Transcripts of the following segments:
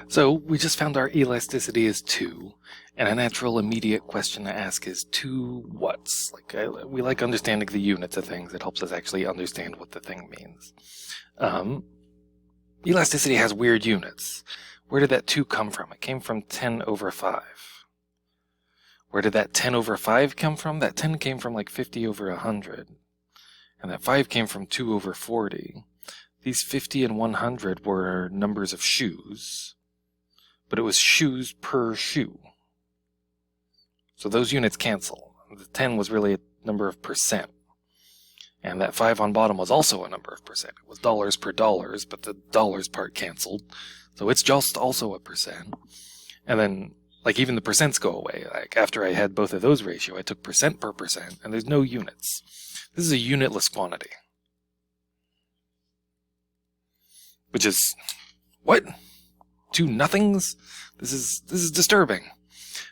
So we just found our elasticity is 2, and a natural immediate question to ask is 2 what's? We like understanding the units of things. It helps us actually understand what the thing means. Elasticity has weird units. Where did that 2 come from? It came from 10 over 5. Where did that 10 over 5 come from? That 10 came from like 50 over 100. And that 5 came from 2 over 40. These 50 and 100 were numbers of shoes, but it was shoes per shoe. So those units cancel. The 10 was really a number of percent. And that 5 on bottom was also a number of percent. It was dollars per dollars, but the dollars part canceled. So it's just also a percent. And then, like, even the percents go away. Like, after I had both of those ratio, I took percent per percent, and there's no units. This is a unitless quantity. Which is, what? 2 nothings? This is disturbing.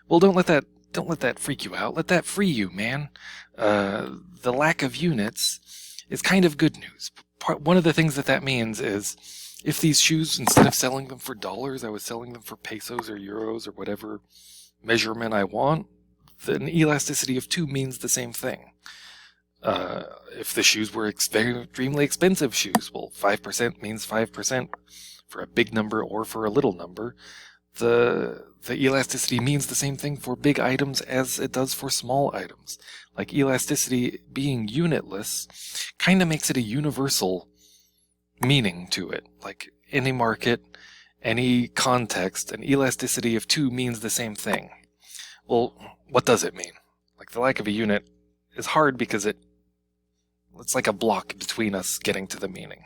Well, don't let that freak you out. Let that free you, man. The lack of units is kind of good news. One of the things that means is, if these shoes, instead of selling them for dollars, I was selling them for pesos or euros or whatever measurement I want, then elasticity of 2 means the same thing. If the shoes were extremely expensive shoes, well, 5% means 5% for a big number or for a little number. The elasticity means the same thing for big items as it does for small items. Like, elasticity being unitless kind of makes it a universal meaning to it. Like, any market, any context, an elasticity of 2 means the same thing. Well, what does it mean? Like, the lack of a unit is hard because it's like a block between us getting to the meaning.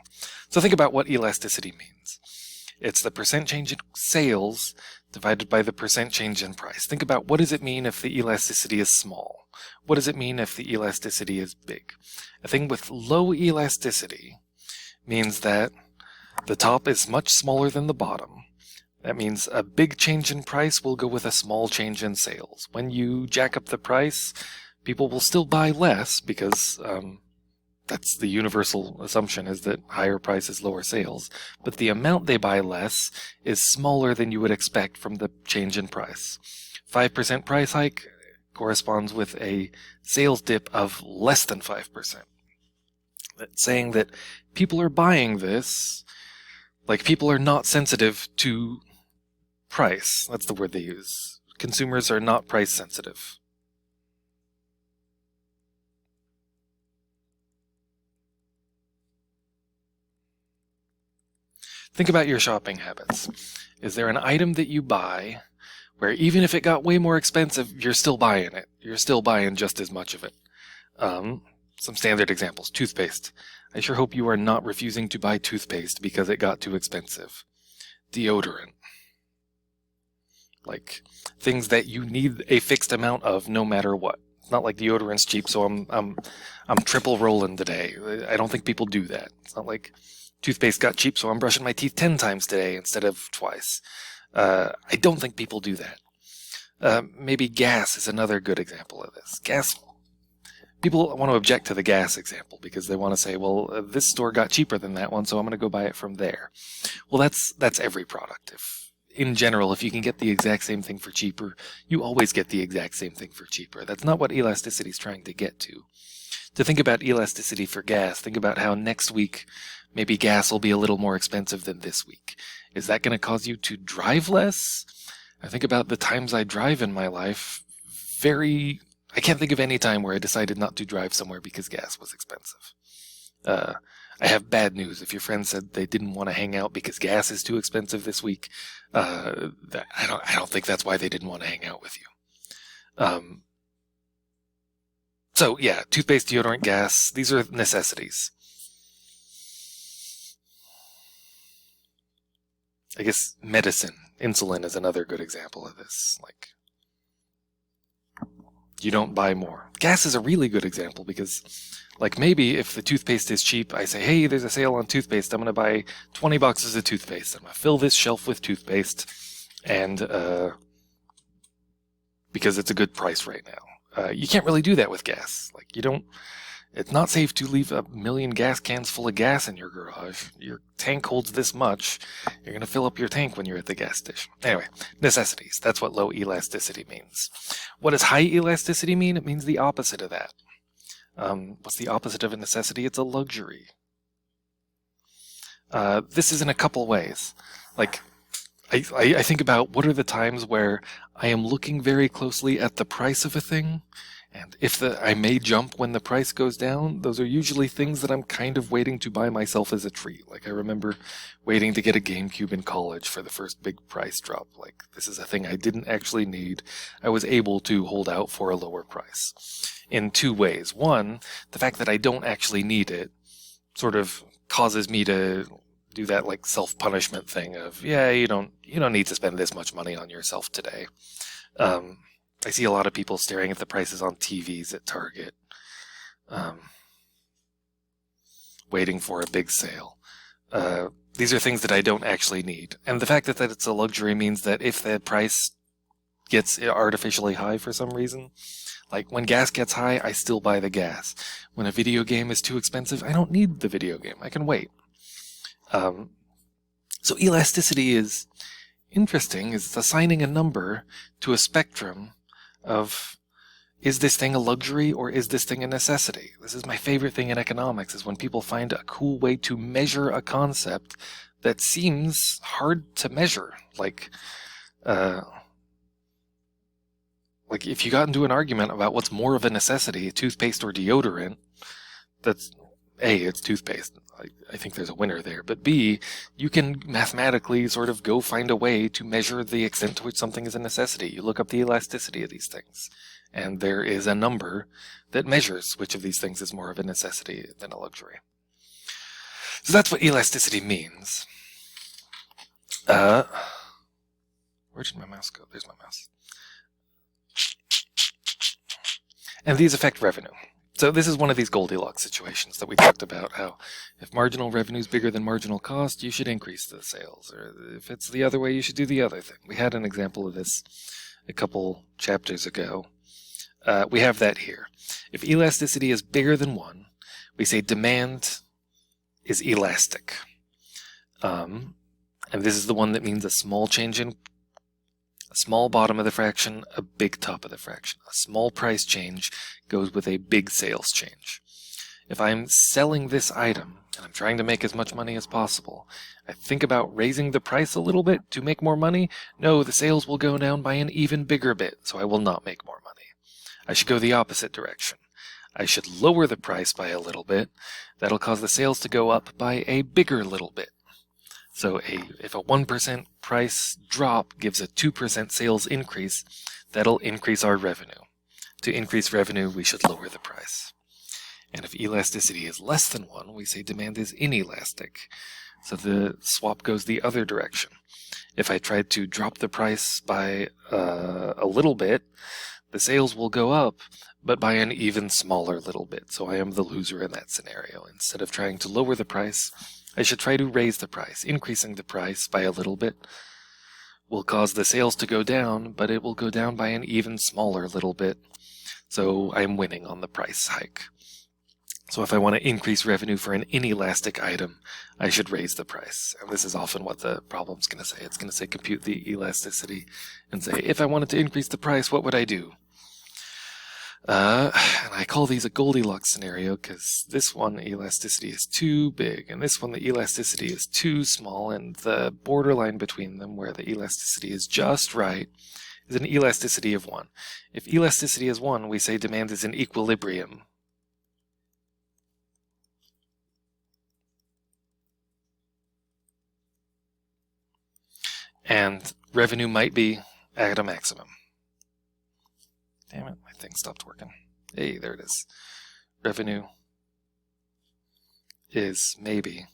So think about what elasticity means. It's the percent change in sales divided by the percent change in price. Think about, what does it mean if the elasticity is small? What does it mean if the elasticity is big? A thing with low elasticity means that the top is much smaller than the bottom. That means a big change in price will go with a small change in sales. When you jack up the price, people will still buy less because that's the universal assumption, is that higher prices, lower sales. But the amount they buy less is smaller than you would expect from the change in price. 5% price hike corresponds with a sales dip of less than 5%. That's saying that people are buying this, like, people are not sensitive to price. That's the word they use. Consumers are not price sensitive. Think about your shopping habits. Is there an item that you buy where even if it got way more expensive, you're still buying it? You're still buying just as much of it. Some standard examples. Toothpaste. I sure hope you are not refusing to buy toothpaste because it got too expensive. Deodorant. Like, things that you need a fixed amount of no matter what. It's not like deodorant's cheap, so I'm triple rolling today. I don't think people do that. It's not like toothpaste got cheap, so I'm brushing my teeth 10 times today instead of twice. I don't think people do that. Maybe gas is another good example of this. Gas, people want to object to the gas example because they want to say, well, this store got cheaper than that one, so I'm going to go buy it from there. Well, that's every product. In general, if you can get the exact same thing for cheaper, you always get the exact same thing for cheaper. That's not what elasticity is trying to get to. To think about elasticity for gas, think about how next week maybe gas will be a little more expensive than this week. Is that going to cause you to drive less? I think about the times I drive in my life. I can't think of any time where I decided not to drive somewhere because gas was expensive. I have bad news. If your friend said they didn't want to hang out because gas is too expensive this week, I don't think that's why they didn't want to hang out with you. So yeah, toothpaste, deodorant, gas, these are necessities. I guess medicine, insulin is another good example of this. Like, you don't buy more. Gas is a really good example because, like, maybe if the toothpaste is cheap, I say, hey, there's a sale on toothpaste. I'm going to buy 20 boxes of toothpaste. I'm going to fill this shelf with toothpaste, and because it's a good price right now. You can't really do that with gas. Like, you don't. It's not safe to leave 1,000,000 gas cans full of gas in your garage. Your tank holds this much. You're going to fill up your tank when you're at the gas station. Anyway, necessities. That's what low elasticity means. What does high elasticity mean? It means the opposite of that. What's the opposite of a necessity? It's a luxury. This is in a couple ways. Like, I think about what are the times where I am looking very closely at the price of a thing, and if I may jump when the price goes down, those are usually things that I'm kind of waiting to buy myself as a treat. Like, I remember waiting to get a GameCube in college for the first big price drop. Like, this is a thing I didn't actually need. I was able to hold out for a lower price. In two ways. One, the fact that I don't actually need it sort of causes me to do that like self-punishment thing of, yeah, you don't need to spend this much money on yourself today. I see a lot of people staring at the prices on TVs at Target, waiting for a big sale. These are things that I don't actually need. And the fact that it's a luxury means that if the price gets artificially high for some reason, like when gas gets high, I still buy the gas. When a video game is too expensive, I don't need the video game. I can wait. So elasticity is interesting. It's assigning a number to a spectrum of, is this thing a luxury or is this thing a necessity? This is my favorite thing in economics, is when people find a cool way to measure a concept that seems hard to measure. Like if you got into an argument about what's more of a necessity, toothpaste or deodorant, that's A, it's toothpaste. I think there's a winner there. But B, you can mathematically sort of go find a way to measure the extent to which something is a necessity. You look up the elasticity of these things, and there is a number that measures which of these things is more of a necessity than a luxury. So that's what elasticity means. Where did my mouse go? There's my mouse. And these affect revenue. So this is one of these Goldilocks situations that we talked about, how if marginal revenue is bigger than marginal cost, you should increase the sales. Or if it's the other way, you should do the other thing. We had an example of this a couple chapters ago. We have that here. If elasticity is bigger than 1, we say demand is elastic. And this is the one that means a small change in a small bottom of the fraction, a big top of the fraction. A small price change goes with a big sales change. If I'm selling this item and I'm trying to make as much money as possible, I think about raising the price a little bit to make more money. No, the sales will go down by an even bigger bit, so I will not make more money. I should go the opposite direction. I should lower the price by a little bit. That'll cause the sales to go up by a bigger little bit. So if a 1% price drop gives a 2% sales increase, that'll increase our revenue. To increase revenue, we should lower the price. And if elasticity is less than 1, we say demand is inelastic. So the swap goes the other direction. If I tried to drop the price by a little bit, the sales will go up, but by an even smaller little bit. So I am the loser in that scenario. Instead of trying to lower the price, I should try to raise the price. Increasing the price by a little bit will cause the sales to go down, but it will go down by an even smaller little bit. So I'm winning on the price hike. So if I want to increase revenue for an inelastic item, I should raise the price. And this is often what the problem's going to say. It's going to say compute the elasticity and say, if I wanted to increase the price, what would I do? And I call these a Goldilocks scenario because this one, elasticity is too big, and this one, the elasticity is too small, and the borderline between them, where the elasticity is just right, is an elasticity of 1. If elasticity is 1, we say demand is in equilibrium. And revenue might be at a maximum. Damn it, my thing stopped working. Hey, there it is. Revenue is maybe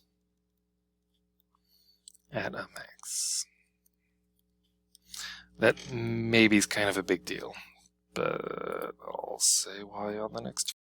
at a max. That maybe is kind of a big deal, but I'll say why on the next